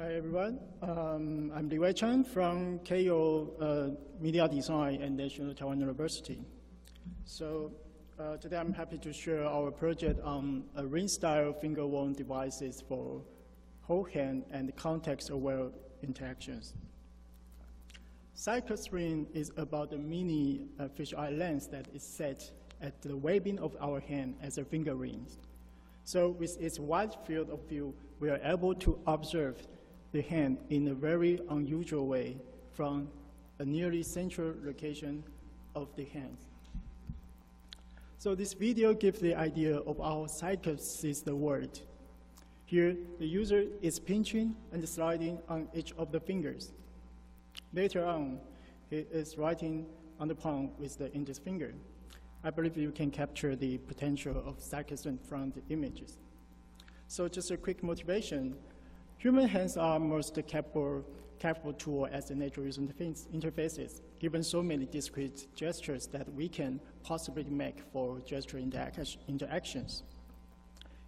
Hi everyone, I'm Liwei Chen from KO Media Design at National Taiwan University. So today I'm happy to share our project on ring-style finger-worn devices for whole hand and context-aware interactions. CyclopsRing is about a mini fisheye lens that is set at the webbing of our hand as a finger ring. So with its wide field of view, we are able to observe the hand in a very unusual way from a nearly central location of the hand. So this video gives the idea of how Cyclops sees the world. Here, the user is pinching and sliding on each of the fingers. Later on, he is writing on the palm with the index finger. I believe you can capture the potential of Cyclopsring from the images. So just a quick motivation. Human hands are most capable tool as the natural user interfaces, given so many discrete gestures that we can possibly make for gesture interactions.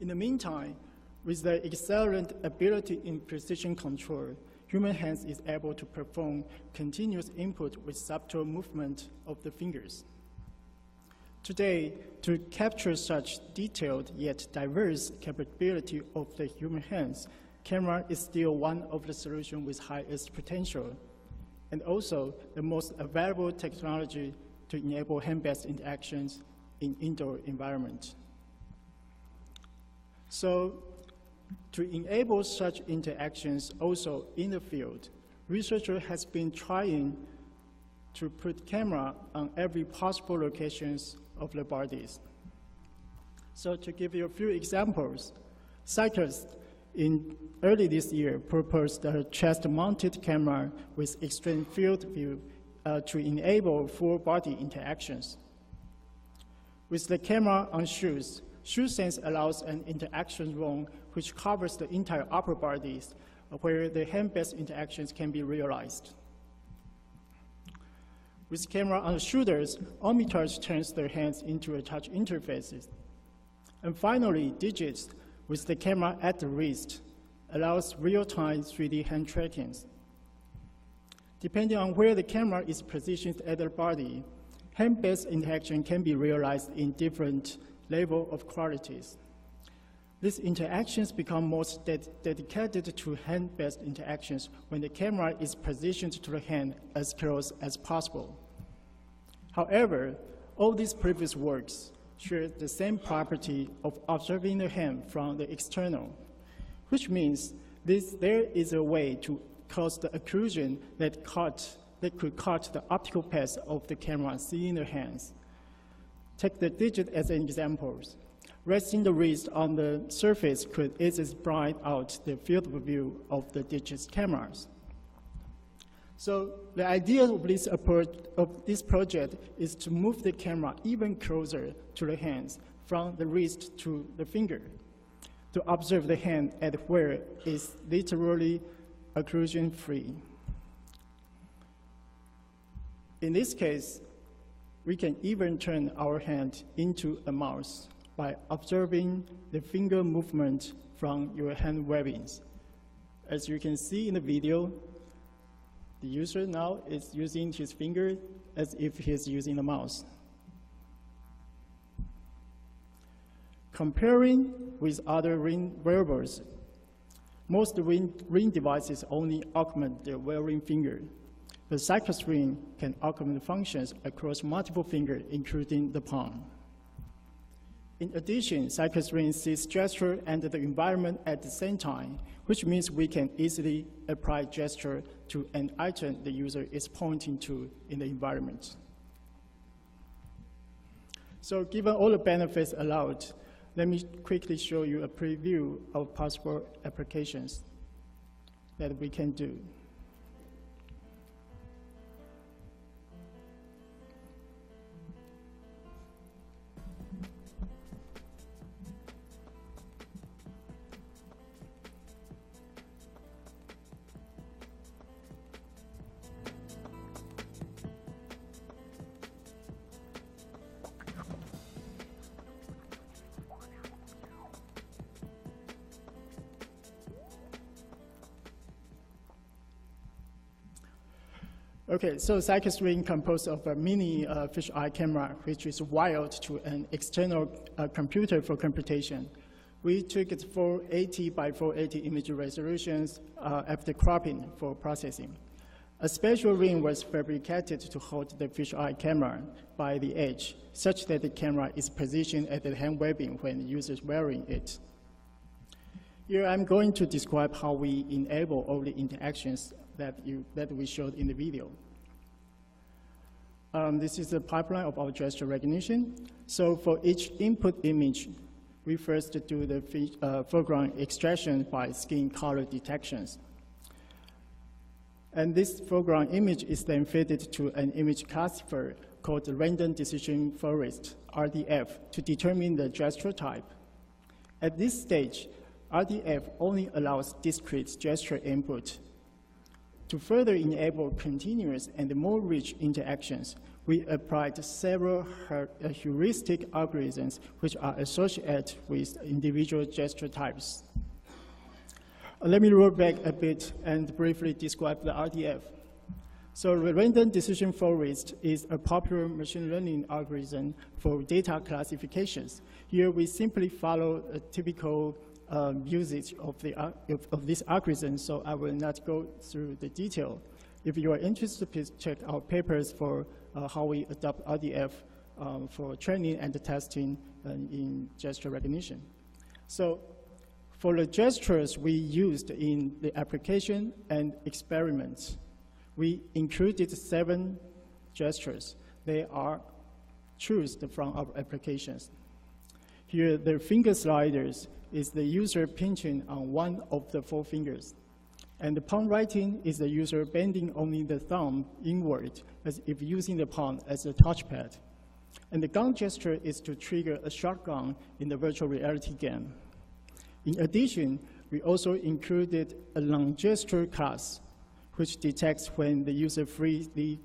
In the meantime, with the excellent ability in precision control, human hands is able to perform continuous input with subtle movement of the fingers. Today, to capture such detailed yet diverse capability of the human hands, camera is still one of the solutions with highest potential, and also the most available technology to enable hand-based interactions in indoor environment. So, to enable such interactions also in the field, researcher has been trying to put camera on every possible locations of the bodies. So to give you a few examples, Cyclops in early this year proposed a chest-mounted camera with extreme field view to enable full body interactions. With the camera on shoes, shoe sense allows an interaction zone which covers the entire upper bodies where the hand-based interactions can be realized. With camera on the shoulders, omnitouch turns their hands into a touch interfaces. And finally, digits with the camera at the wrist allows real-time 3D hand trackings. Depending on where the camera is positioned at the body, hand-based interaction can be realized in different level of qualities. These interactions become most dedicated to hand-based interactions when the camera is positioned to the hand as close as possible. However, all these previous works share the same property of observing the hand from the external, which means there is a way to cause the occlusion that could cut the optical path of the camera seeing the hands. Take the digit as an example. Resting the wrist on the surface could easily blind out the field of view of the digit cameras. So the idea of this project is to move the camera even closer to the hands from the wrist to the finger to observe the hand at where it is literally occlusion-free. In this case, we can even turn our hand into a mouse by observing the finger movement from your hand webbings. As you can see in the video, the user now is using his finger as if he's using a mouse. Comparing with other ring wearables, most ring devices only augment the wearing finger. The CyclopsRing can augment functions across multiple fingers, including the palm. In addition, CyclopsRing sees gesture and the environment at the same time, which means we can easily apply gesture to an item the user is pointing to in the environment. So given all the benefits allowed, let me quickly show you a preview of possible applications that we can do. Okay, so CyclopsRing composed of a mini fisheye camera, which is wired to an external computer for computation. We took it 480 by 480 image resolutions after cropping for processing. A special ring was fabricated to hold the fisheye camera by the edge, such that the camera is positioned at the hand webbing when the user is wearing it. Here I'm going to describe how we enable all the interactions that we showed in the video. This is the pipeline of our gesture recognition. So for each input image, we first do the foreground extraction by skin color detections. And this foreground image is then fed to an image classifier called the Random Decision Forest, RDF, to determine the gesture type. At this stage, RDF only allows discrete gesture input. To further enable continuous and more rich interactions, we applied several heuristic algorithms which are associated with individual gesture types. Let me roll back a bit and briefly describe the RDF. So the Random Decision Forest is a popular machine learning algorithm for data classifications. Here we simply follow a typical usage of this algorithm, so I will not go through the detail. If you are interested, please check our papers for how we adopt RDF for training and testing in gesture recognition. So for the gestures we used in the application and experiments, we included 7 gestures. They are chosen from our applications. Here, the finger sliders is the user pinching on one of the 4 fingers. And the palm writing is the user bending only the thumb inward as if using the palm as a touchpad. And the gun gesture is to trigger a shotgun in the virtual reality game. In addition, we also included a long gesture class, which detects when the user freely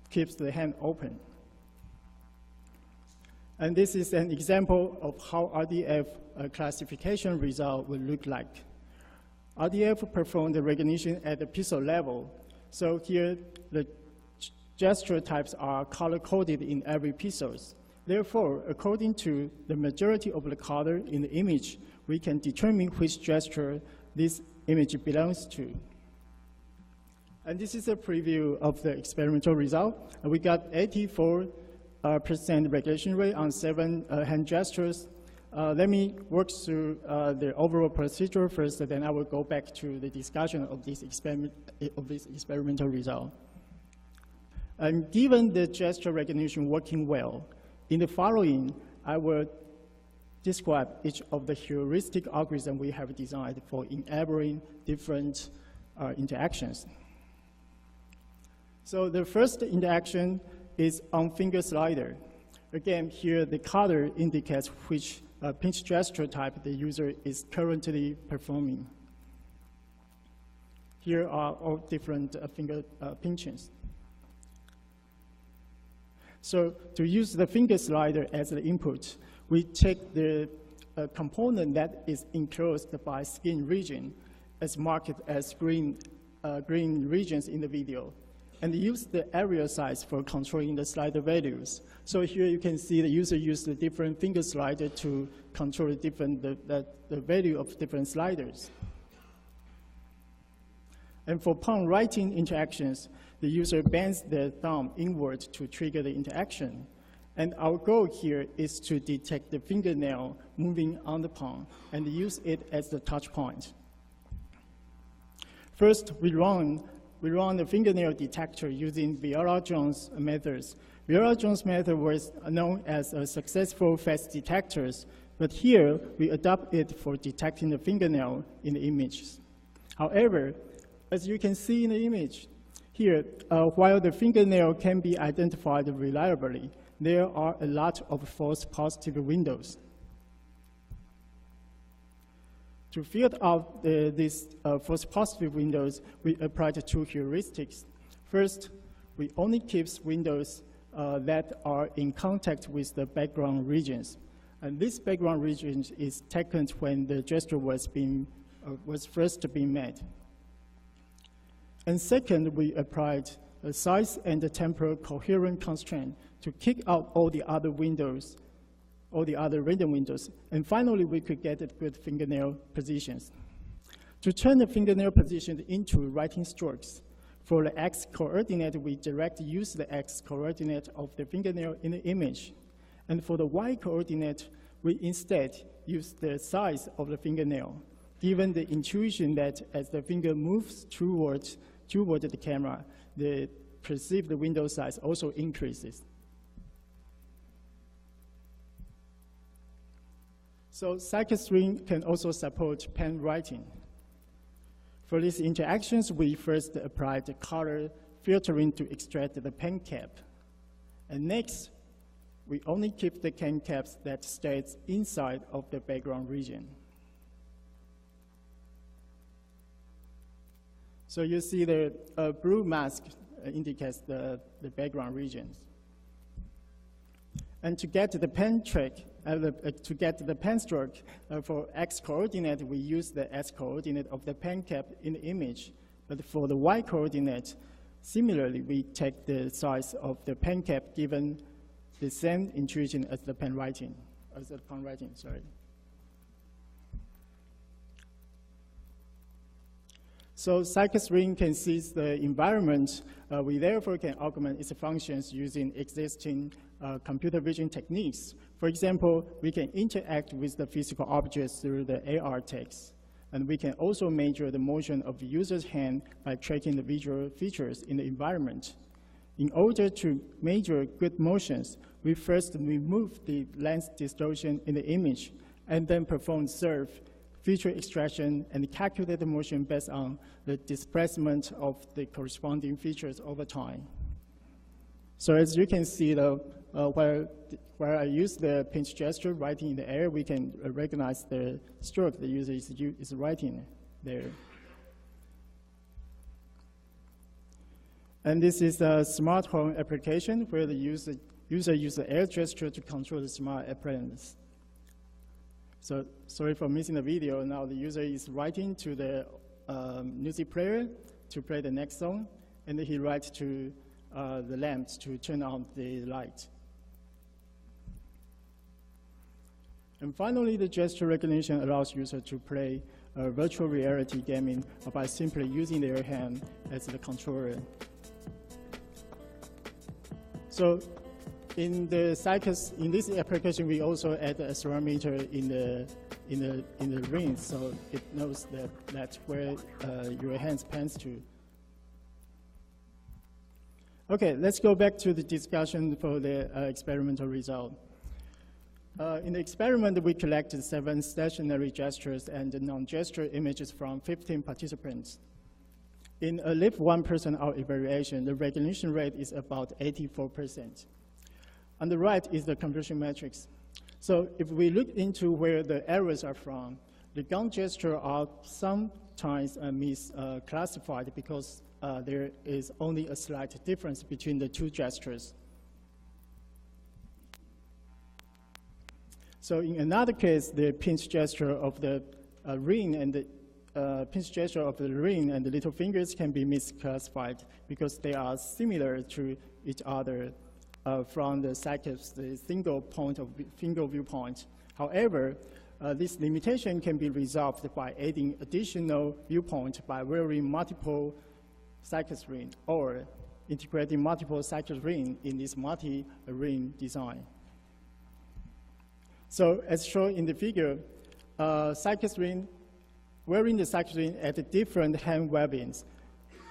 keeps the hand open. And this is an example of how RDF classification result will look like. RDF performed the recognition at the pixel level. So here, the gesture types are color-coded in every pixels. Therefore, according to the majority of the color in the image, we can determine which gesture this image belongs to. And this is a preview of the experimental result. We got 84% recognition rate on 7 hand gestures. Let me work through the overall procedure first, then I will go back to the discussion of this experimental result. And given the gesture recognition working well, in the following, I will describe each of the heuristic algorithms we have designed for enabling different interactions. So the first interaction is on finger slider. Again, here the color indicates which pinch gesture type the user is currently performing. Here are all different finger pinchings. So to use the finger slider as the input, we take the component that is enclosed by skin region as marked as green regions in the video, and use the area size for controlling the slider values. So here you can see the user used the different finger slider to control the value of different sliders. And for palm writing interactions, the user bends their thumb inward to trigger the interaction. And our goal here is to detect the fingernail moving on the palm and use it as the touch point. First, we run the fingernail detector using Viola-Jones methods. Viola-Jones method was known as a successful fast detectors, but here we adopt it for detecting the fingernail in the images. However, as you can see in the image, here, while the fingernail can be identified reliably, there are a lot of false positive windows. To filter out these false positive windows, we applied 2 heuristics. First, we only keep windows that are in contact with the background regions. And this background region is taken when the gesture was first being made. And second, we applied a size and the temporal coherent constraint to kick out all the other windows, all the other random windows. And finally, we could get good fingernail positions. To turn the fingernail position into writing strokes, for the x coordinate, we directly use the x coordinate of the fingernail in the image. And for the y coordinate, we instead use the size of the fingernail, given the intuition that as the finger moves towards the camera, the perceived window size also increases. So CyclopsRing can also support pen writing. For these interactions, we first applied the color filtering to extract the pen cap. And next, we only keep the pen caps that stays inside of the background region. So you see the blue mask indicates the background regions. And to get the pen track, to get the pen stroke for x coordinate, we use the x coordinate of the pen cap in the image. But for the y coordinate, similarly, we take the size of the pen cap given the same intuition as the pen writing, sorry. So CyclopsRing can seize the environment. We therefore can augment its functions using existing computer vision techniques. For example, we can interact with the physical objects through the AR text. And we can also measure the motion of the user's hand by tracking the visual features in the environment. In order to measure good motions, we first remove the lens distortion in the image and then perform surf, feature extraction, and calculate the motion based on the displacement of the corresponding features over time. So as you can see, where I use the pinch gesture writing in the air, we can recognize the stroke the user is writing there. And this is a smart home application where the user uses the air gesture to control the smart appliance. So sorry for missing the video. Now the user is writing to the music player to play the next song, and then he writes to the lamps to turn on the light. And finally, the gesture recognition allows users to play virtual reality gaming by simply using their hand as the controller. So in this application, we also add an accelerometer in the ring, so it knows that's where your hands pans to. Okay, let's go back to the discussion for the experimental result. In the experiment, we collected 7 stationary gestures and non-gesture images from 15 participants. In a live 1% evaluation, the recognition rate is about 84%. On the right is the conversion matrix. So if we look into where the errors are from, the gun gesture are sometimes misclassified because there is only a slight difference between the 2 gestures. So in another case, the pinch gesture of the ring and the pinch gesture of the ring and the little fingers can be misclassified because they are similar to each other from the single point of finger viewpoint. However, this limitation can be resolved by adding additional viewpoint by wearing multiple CyclopsRing or integrating multiple CyclopsRing in this multi-ring design. So as shown in the figure, CyclopsRing, wearing the CyclopsRing at the different hand webbings,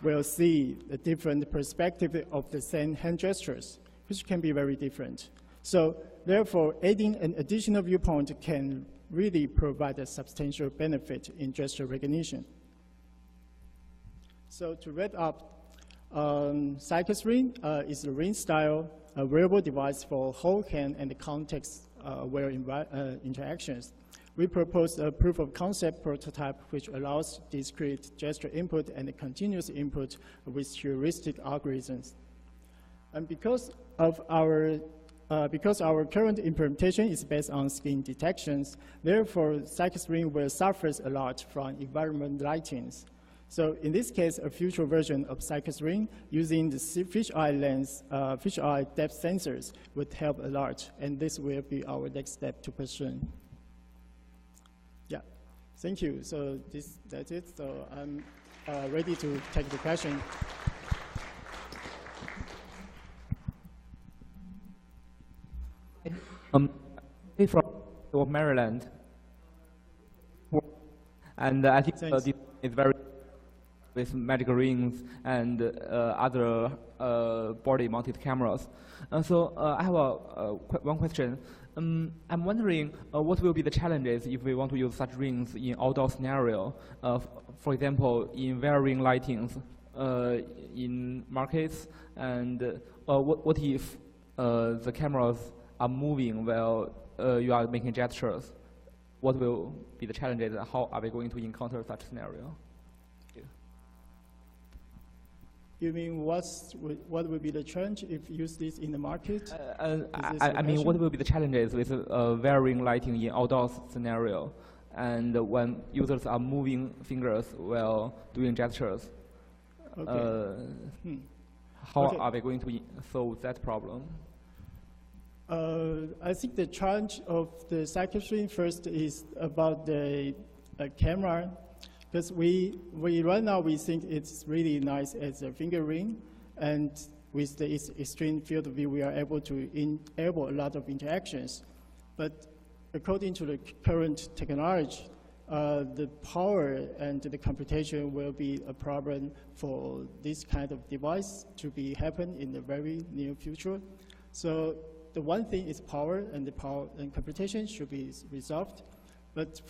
will see the different perspective of the same hand gestures, which can be very different. So therefore, adding an additional viewpoint can really provide a substantial benefit in gesture recognition. So to wrap up, CyclopsRing is a ring style, a wearable device for whole hand and context-aware interactions. We proposed a proof of concept prototype which allows discrete gesture input and continuous input with heuristic algorithms. And because our current implementation is based on skin detections, therefore CyclopsRing will suffer a lot from environment lightings. So in this case, a future version of CyclopsRing using the fisheye lens, fisheye depth sensors would help a lot, and this will be our next step to pursue. Yeah, thank you. So that's it. So I'm ready to take the question. From Maryland, and I think this is very with magical rings and other body-mounted cameras. So I have one question. I'm wondering what will be the challenges if we want to use such rings in outdoor scenario, for example, in varying lightings in markets, and what if the cameras are moving while you are making gestures? What will be the challenges, and how are we going to encounter such scenario? You mean what will be the challenge if you use this in the market? I mean, what will be the challenges with varying lighting in outdoor scenario, and when users are moving fingers while doing gestures? Okay. How are we going to solve that problem? I think the challenge of the CyclopsRing first is about the camera. Because right now we think it's really nice as a finger ring, and with the extreme field of view, we are able to enable a lot of interactions. But according to the current technology, the power and the computation will be a problem for this kind of device to happen in the very near future. So the one thing is power, and the power and computation should be resolved. But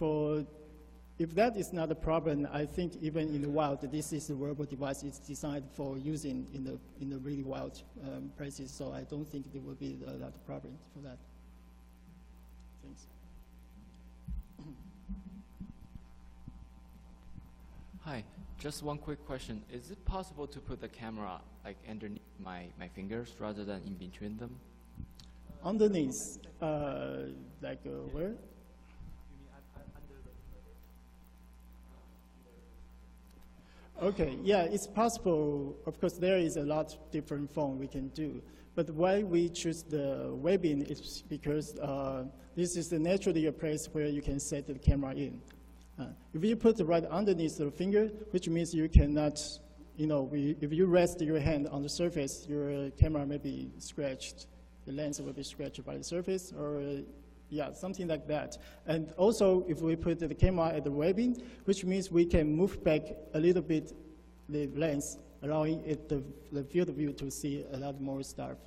if that is not a problem, I think even in the wild, this is a wearable device. It's designed for using in the really wild places. So I don't think there will be a lot of problems for that. Thanks. Hi, just one quick question. Is it possible to put the camera like underneath my fingers rather than in between them? Underneath, like where? Okay, yeah, it's possible. Of course, there is a lot of different form we can do. But why we choose the webbing is because this is naturally a place where you can set the camera in. If you put it right underneath the finger, which means you cannot, if you rest your hand on the surface, your camera may be scratched. The lens will be scratched by the surface, or yeah, something like that. And also, if we put the camera at the webbing, which means we can move back a little bit the lens, allowing the field of view to see a lot more stuff.